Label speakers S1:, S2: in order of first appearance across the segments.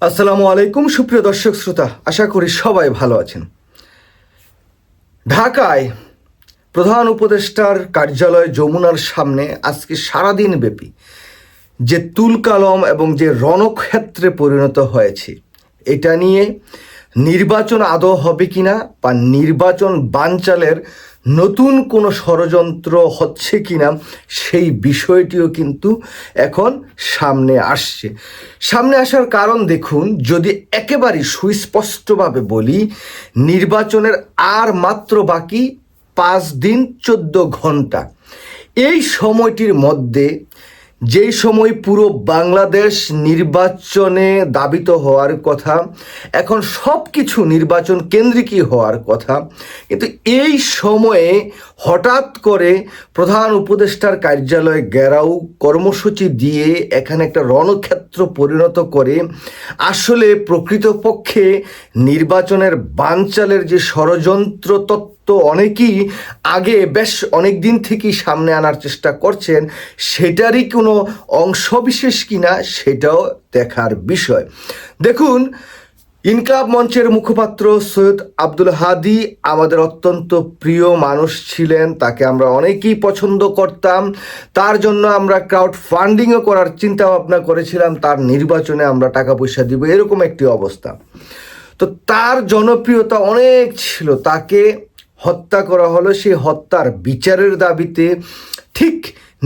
S1: আসসালামু আলাইকুম সুপ্রিয় দর্শক শ্রোতা, আশা করি সবাই ভালো আছেন। ঢাকায় প্রধান উপদেষ্টার কার্যালয় যমুনার সামনে আজকে সারাদিন ব্যাপী যে তুলকালাম এবং যে রণক্ষেত্রে পরিণত হয়েছে, এটা নিয়ে নির্বাচন আদৌ হবে কিনা বা নির্বাচন বানচালের নতুন কোনো ষড়যন্ত্র হচ্ছে কিনা সেই বিষয়টিও কিন্তু এখন সামনে আসার কারণ দেখুন, যদি একেবারে সুস্পষ্টভাবে বলি, নির্বাচনের আর মাত্র বাকি 5 দিন 14 ঘন্টা। এই সময়টির মধ্যে যেই সময় পুরো বাংলাদেশ নির্বাচনে দাবিত হওয়ার কথা, এখন সব কিছু নির্বাচন কেন্দ্রিকই হওয়ার কথা, কিন্তু এই সময়ে হঠাৎ করে প্রধান উপদেষ্টার কার্যালয়ে ঘেরাও কর্মসূচি দিয়ে এখানে একটা রণক্ষেত্র পরিণত করে আসলে প্রকৃতপক্ষে নির্বাচনের বানচালের যে ষড়যন্ত্র তত্ত্ব অনেকেই আগে বেশ অনেক দিন থেকেই সামনে আনার চেষ্টা করছেন, সেটারই কোনো অংশবিশেষ কিনা সেটাও দেখার বিষয়। দেখুন, ইনকলাব মঞ্চের মুখপাত্র সৈয়দ আব্দুল হাদী আমাদের অত্যন্ত প্রিয় মানুষ ছিলেন, তাকে আমরা অনেকেই পছন্দ করতাম। তার জন্য আমরা ক্রাউড ফান্ডিংও করার চিন্তা ভাবনা করেছিলাম, তার নির্বাচনে আমরা টাকা পয়সা দিব, এরকম একটি অবস্থা। তো তার জনপ্রিয়তা অনেক ছিল, তাকে হত্যা করা হলো। সেই হত্যার বিচারের দাবিতে ঠিক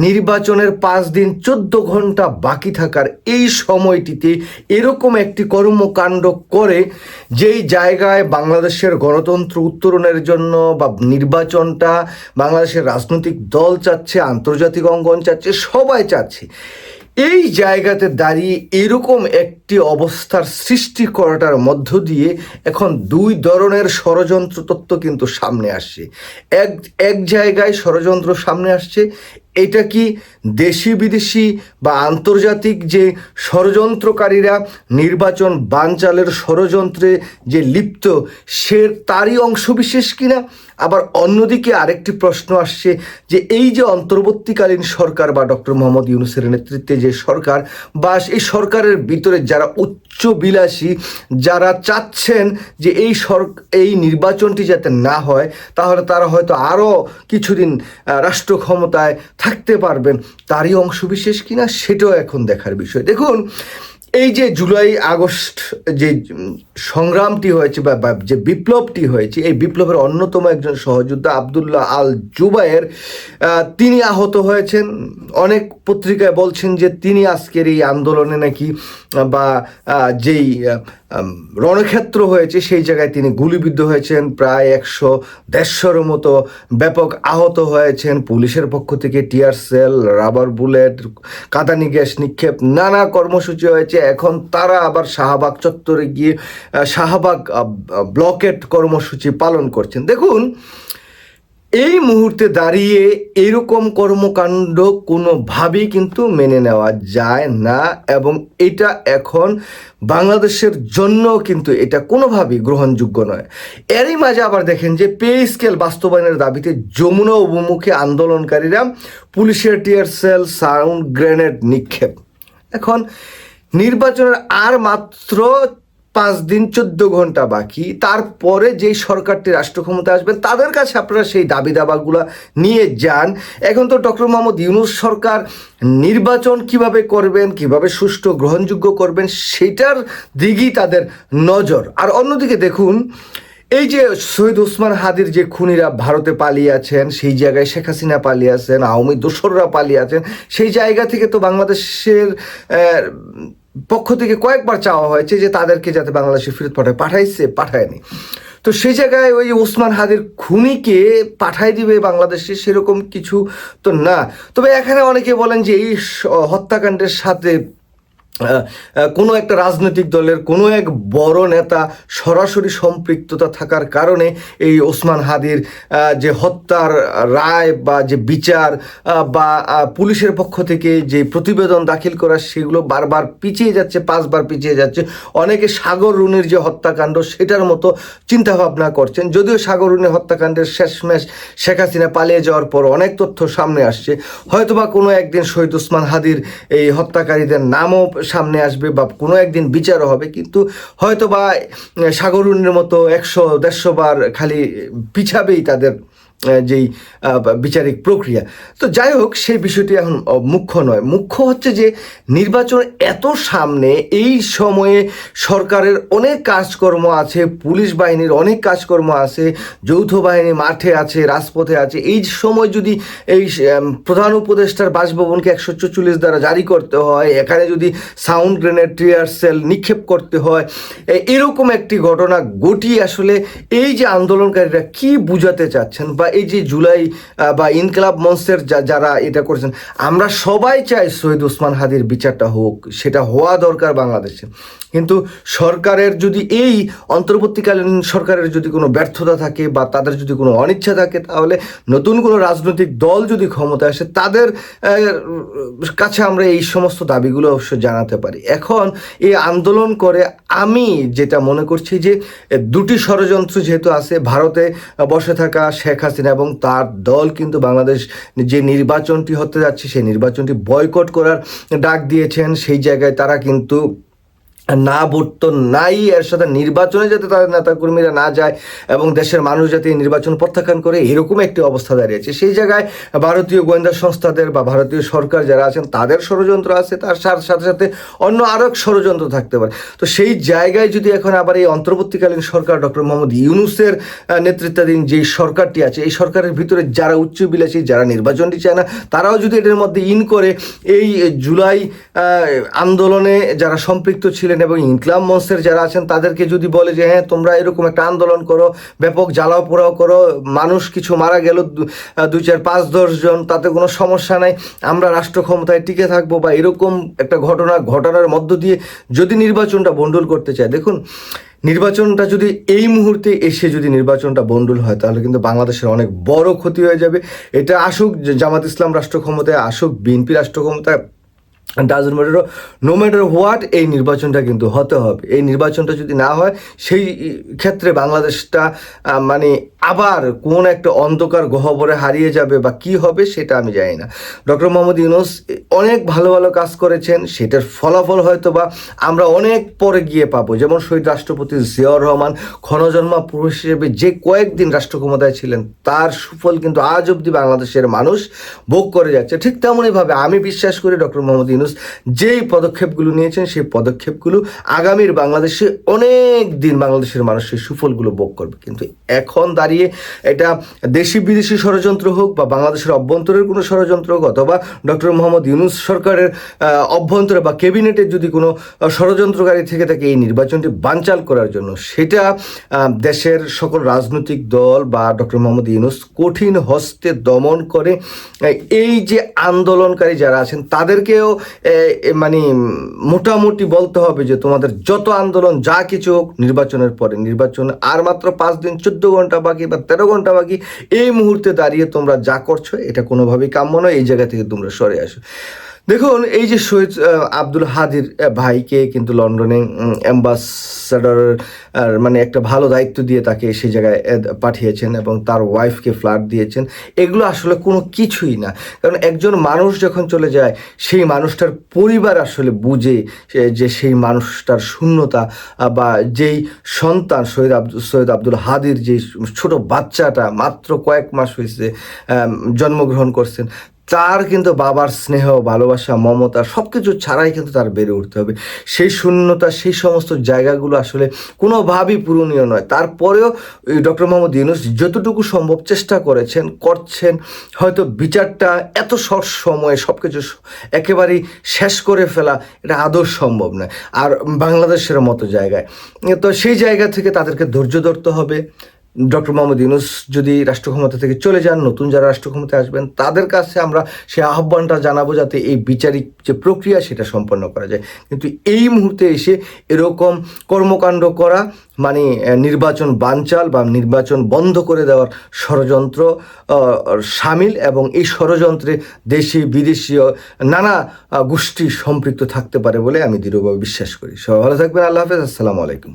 S1: নির্বাচনের 5 দিন 14 ঘন্টা বাকি থাকার এই সময়টিতে এরকম একটি কর্মকাণ্ড করে, যেই জায়গায় বাংলাদেশের গণতন্ত্র উত্তরণের জন্য বা নির্বাচনটা বাংলাদেশের রাজনৈতিক দল চাচ্ছে, আন্তর্জাতিক অঙ্গন চাচ্ছে, সবাই চাচ্ছে, এই জায়গাতে দাঁড়িয়ে এরকম একটি অবস্থার সৃষ্টি করাটার মধ্য দিয়ে এখন দুই ধরনের ষড়যন্ত্র তত্ত্ব কিন্তু সামনে আসছে। এক জায়গায় ষড়যন্ত্র সামনে আসছে, এটা কি দেশি বিদেশি বা আন্তর্জাতিক যে ষড়যন্ত্রকারীরা নির্বাচন বানচালের ষড়যন্ত্রে যে লিপ্ত, সে তারই অংশবিশেষ কিনা? আবার অন্যদিকে আরেকটি প্রশ্ন আসছে যে এই যে অন্তর্বর্তীকালীন সরকার বা ডক্টর মোহাম্মদ ইউনূসের নেতৃত্বে যে সরকার, বা এই সরকারের ভিতরে যারা উচ্চবিলাসী, যারা চাচ্ছেন যে এই নির্বাচনটি যাতে না হয়, তাহলে তারা হয়তো আরও কিছুদিন রাষ্ট্র ক্ষমতায় থাকতে পারবেন, তারই অংশবিশেষ কিনা সেটাও এখন দেখার বিষয়। দেখুন, এই যে জুলাই আগস্ট যে সংগ্রামটি হয়েছে বা যে বিপ্লবটি হয়েছে, এই বিপ্লবের অন্যতম একজন সহযোদ্ধা আবদুল্লাহ আল জুবায়ের, তিনি আহত হয়েছেন। অনেক পত্রিকায় বলছেন যে তিনি আজকের এই আন্দোলনে নাকি বা যেই রণক্ষেত্র হয়েছে সেই জায়গায় তিনি গুলিবিদ্ধ হয়েছেন, প্রায় 100-150-র মতো ব্যাপক আহত হয়েছেন। পুলিশের পক্ষ থেকে টিয়ার সেল, রাবার বুলেট, কাঁদানি গ্যাস নিক্ষেপ, নানা কর্মসূচি হয়েছে। এখন তারা আবার শাহবাগ চত্বরে গিয়ে শাহবাগ ব্লকেট কর্মসূচি পালন করছেন। দেখুন, এই মুহূর্তে দাঁড়িয়ে এরকম কর্মকাণ্ড কোনোভাবেই কিন্তু মেনে নেওয়া যায় না, এবং এটা এখন বাংলাদেশের জন্য কিন্তু এটা কোনোভাবেই গ্রহণযোগ্য নয়। এরই মাঝে আবার দেখেন যে পে স্কেল বাস্তবায়নের দাবিতে যমুনা অভিমুখে আন্দোলনকারীরা পুলিশের টিয়ার সেল, সাউন্ড গ্রেনেড নিক্ষেপ। এখন নির্বাচনের আর মাত্র 5 দিন 14 ঘন্টা বাকি, তারপরে যেই সরকারটি রাষ্ট্র ক্ষমতায় আসবেন তাদের কাছে আপনারা সেই দাবি দাবাগুলো নিয়ে যান। এখন তো ডক্টর মোহাম্মদ ইউনূস সরকার নির্বাচন কিভাবে করবেন, কিভাবে সুষ্ঠু গ্রহণযোগ্য করবেন, সেটার দিকেই তাদের নজর। আর অন্যদিকে দেখুন, এই যে শহীদ ওসমান হাদির যে খুনিরা ভারতে পালিয়ে আছেন, সেই জায়গায় শেখ হাসিনা পালিয়ে আছেন, আওয়ামী দোসররা পালিয়ে আছেন, সেই জায়গা থেকে তো বাংলাদেশের পক্ষ থেকে কয়েকবার চাওয়া হয়েছে যে তাদেরকে যাতে বাংলাদেশে ফেরত পাঠায়নি। তো সেই জায়গায় ওই ওসমান হাদির খুনিকে পাঠাই দিবে বাংলাদেশে, সেরকম কিছু তো না। তবে এখানে অনেকে বলেন যে এই হত্যাকাণ্ডের সাথে কোনো একটা রাজনৈতিক দলের কোনো এক বড় নেতা সরাসরি সম্পৃক্ততা থাকার কারণে এই ওসমান হাদির যে হত্যার রায় বা যে বিচার বা পুলিশের পক্ষ থেকে যে প্রতিবেদন দাখিল করা, সেগুলো বারবার পিছিয়ে যাচ্ছে, 5 বার পিছিয়ে যাচ্ছে। অনেকে সাগর রুনির যে হত্যাকাণ্ড সেটার মতো চিন্তাভাবনা করছেন, যদিও সাগর রুনির হত্যাকাণ্ডের শেষমেশ শেখ হাসিনা পালিয়ে যাওয়ার পর অনেক তথ্য সামনে আসছে। হয়তোবা কোনো একদিন শহীদ ওসমান হাদির এই হত্যাকারীদের নামও সামনে আসবে বা কোনো একদিন বিচারও হবে, কিন্তু হয়তো বা সাগরুনের মতো 100-150 বার খালি পিছাবেই তাদের যেই বিচারিক প্রক্রিয়া। তো যাই হোক, সেই বিষয়টি এখন মুখ্য নয়। মুখ্য হচ্ছে যে নির্বাচন এত সামনে, এই সময়ে সরকারের অনেক কাজকর্ম আছে, পুলিশ বাহিনীর অনেক কাজকর্ম আছে, যৌথ বাহিনী মাঠে আছে, রাজপথে আছে। এই সময় যদি এই প্রধান উপদেষ্টার বাসভবনকে 144 দ্বারা জারি করতে হয়, এখানে যদি সাউন্ড গ্রেনেড, টিয়ার সেল নিক্ষেপ করতে হয়, এরকম একটি ঘটনা ঘটিয়ে আসলে এই যে আন্দোলনকারীরা কি বুঝাতে চাচ্ছেন, বা এই যে জুলাই বা ইনকলাব মঞ্চের যারা এটা করছেন, আমরা সবাই চাই শহীদ ওসমান হাদির বিচারটা হোক, সেটা হওয়া দরকার বাংলাদেশে। কিন্তু সরকারের যদি এই অন্তর্বর্তীকালীন সরকারের যদি কোনো ব্যর্থতা থাকে বা তাদের যদি কোনো অনিচ্ছা থাকে, তাহলে নতুন কোনো রাজনৈতিক দল যদি ক্ষমতা আসে, তাদের কাছে আমরা এই সমস্ত দাবিগুলো অবশ্য জানাতে পারি। এখন এই আন্দোলন করে আমি যেটা মনে করছি যে দুটি ষড়যন্ত্র যেহেতু আছে, ভারতে বসে থাকা শেখ হাসিনা এবং তার দল কিন্তু বাংলাদেশ যে নির্বাচনটি হতে যাচ্ছে সেই নির্বাচনটি বয়কট করার ডাক দিয়েছেন। সেই জায়গায় তারা কিন্তু না ভোট তো নাই, এর সাথে নির্বাচনে যাতে তাদের নেতাকর্মীরা না যায় এবং দেশের মানুষ যাতে নির্বাচন প্রত্যাখ্যান করে, এরকম একটি অবস্থা দাঁড়িয়েছে। সেই জায়গায় ভারতীয় গোয়েন্দা সংস্থাদের বা ভারতীয় সরকার যারা আছেন তাদের ষড়যন্ত্র আছে, তার সাথে সাথে অন্য আরও এক ষড়যন্ত্র থাকতে পারে। তো সেই জায়গায় যদি এখন আবার এই অন্তর্বর্তীকালীন সরকার ডক্টর মোহাম্মদ ইউনূসের নেতৃত্বাধীন যেই সরকারটি আছে, এই সরকারের ভিতরে যারা উচ্চবিলাসী, যারা নির্বাচনটি চায় না, তারাও যদি এটার মধ্যে করে এই জুলাই আন্দোলনে যারা সম্পৃক্ত ছিলেন এবং ইনকলাব মঞ্চের যারা আছেন তাদেরকে যদি বলে যে হ্যাঁ তোমরা এরকম একটা আন্দোলন করো, ব্যাপক জ্বালাও পোড়াও করো, মানুষ কিছু মারা গেল 2, 4, 5, 10 জন, তাতে কোনো সমস্যা নাই, আমরা রাষ্ট্র ক্ষমতায় টিকে থাকবো, বা এরকম একটা ঘটনার মধ্য দিয়ে যদি নির্বাচনটা বন্ডুল করতে চায়, দেখুন নির্বাচনটা যদি এই মুহূর্তে এসে যদি নির্বাচনটা বন্ডুল হয়, তাহলে কিন্তু বাংলাদেশের অনেক বড় ক্ষতি হয়ে যাবে। এটা আসুক জামাত ইসলাম রাষ্ট্র ক্ষমতায়, আসুক বিএনপি রাষ্ট্র ক্ষমতায়, doesn't matter, no matter what, এই নির্বাচনটা কিন্তু হতে হবে। এই নির্বাচনটা যদি না হয়, সেই ক্ষেত্রে বাংলাদেশটা মানে আবার কোন একটা অন্ধকার গহ্বরে হারিয়ে যাবে, বা কি হবে সেটা আমি জানি না। ডক্টর মোহাম্মদ ইউনূস অনেক ভালো ভালো কাজ করেছেন, সেটার ফলাফল হয়তো বা আমরা অনেক পরে গিয়ে পাবো। যেমন শহীদ রাষ্ট্রপতি জিয়াউর রহমান ক্ষণজন্মা পুরুষ হিসেবে যে কয়েকদিন রাষ্ট্র ক্ষমতায় ছিলেন, তার সুফল কিন্তু আজ অবধি বাংলাদেশের মানুষ ভোগ করে যাচ্ছে। ঠিক তেমনইভাবে আমি বিশ্বাস করি ডক্টর মোহাম্মদ ইউনূস যেই পদক্ষেপগুলো নিয়েছেন, সেই পদক্ষেপগুলো আগামীর বাংলাদেশে অনেক দিন বাংলাদেশের মানুষের সুফলগুলো ভোগ করবে। কিন্তু এখন দাঁড়িয়ে এটা দেশি বিদেশি ষড়যন্ত্র হোক বা বাংলাদেশের অভ্যন্তরের কোনো ষড়যন্ত্র হোক, অথবা ডক্টর মোহাম্মদ ইউনূস সরকারের অভ্যন্তরে বা ক্যাবিনেটের যদি কোনো ষড়যন্ত্রকারী থেকে থাকে এই নির্বাচনটি বানচাল করার জন্য, সেটা দেশের সকল রাজনৈতিক দল বা ডক্টর মোহাম্মদ ইউনূস কঠিন হস্তে দমন করে এই যে আন্দোলনকারী যারা আছেন তাদেরকেও মানে মোটামুটি বলতে হবে যে তোমাদের যত আন্দোলন যা কিছু হোক, নির্বাচনের পরে, নির্বাচন আর মাত্র 5 দিন, 14 ঘন্টা বাকি বা 13 ঘন্টা বাকি, এই মুহূর্তে দাঁড়িয়ে তোমরা যা করছো এটা কোনোভাবেই কাম্য নয়, এই জায়গা থেকে তোমরা সরে আসো। দেখুন এই যে শহীদ আব্দুল হাদির ভাইকে কিন্তু লন্ডনে অ্যাম্বাসাডার মানে একটা ভালো দায়িত্ব দিয়ে তাকে সেই জায়গায় পাঠিয়েছেন এবং তার ওয়াইফকে ফ্ল্যাট দিয়েছেন, এগুলো আসলে কোনো কিছুই না। কারণ একজন মানুষ যখন চলে যায়, সেই মানুষটার পরিবার আসলে বুঝে যে সেই মানুষটার শূন্যতা, বা যেই সন্তান সৈয়দ আব্দুল হাদির যে ছোট বাচ্চাটা মাত্র কয়েক মাস হয়েছে জন্মগ্রহণ করছেন, তার কিন্তু বাবার স্নেহ, ভালোবাসা, মমতা সব কিছু ছাড়াই কিন্তু তার বেড়ে উঠতে হবে। সেই শূন্যতা, সেই সমস্ত জায়গাগুলো আসলে কোনোভাবেই পূরণীয় নয়। তারপরেও ডক্টর মোহাম্মদ ইউনূস যতটুকু সম্ভব চেষ্টা করছেন, হয়তো বিচারটা এত শর্ট সময়ে সব কিছু একেবারেই শেষ করে ফেলা এটা আদৌ সম্ভব নয় আর বাংলাদেশের মতো জায়গায়। তো সেই জায়গা থেকে তাদেরকে ধৈর্য ধরতে হবে। ডক্টর মোহাম্মদ ইউনূস যদি রাষ্ট্র ক্ষমতা থেকে চলে যান, নতুন যারা রাষ্ট্র ক্ষমতায় আসবেন তাদের কাছে আমরা সেই আহ্বানটা জানাবো যাতে এই বিচারিক যে প্রক্রিয়া সেটা সম্পন্ন করা যায়। কিন্তু এই মুহূর্তে এসে এরকম কর্মকাণ্ড করা মানে নির্বাচন বানচাল বা নির্বাচন বন্ধ করে দেওয়ার ষড়যন্ত্র সামিল, এবং এই ষড়যন্ত্রে দেশি বিদেশি নানা গোষ্ঠী সম্পৃক্ত থাকতে পারে বলে আমি দৃঢ়ভাবে বিশ্বাস করি। সবাই ভালো থাকবেন। আল্লাহ হাফেজ। আসসালামু আলাইকুম।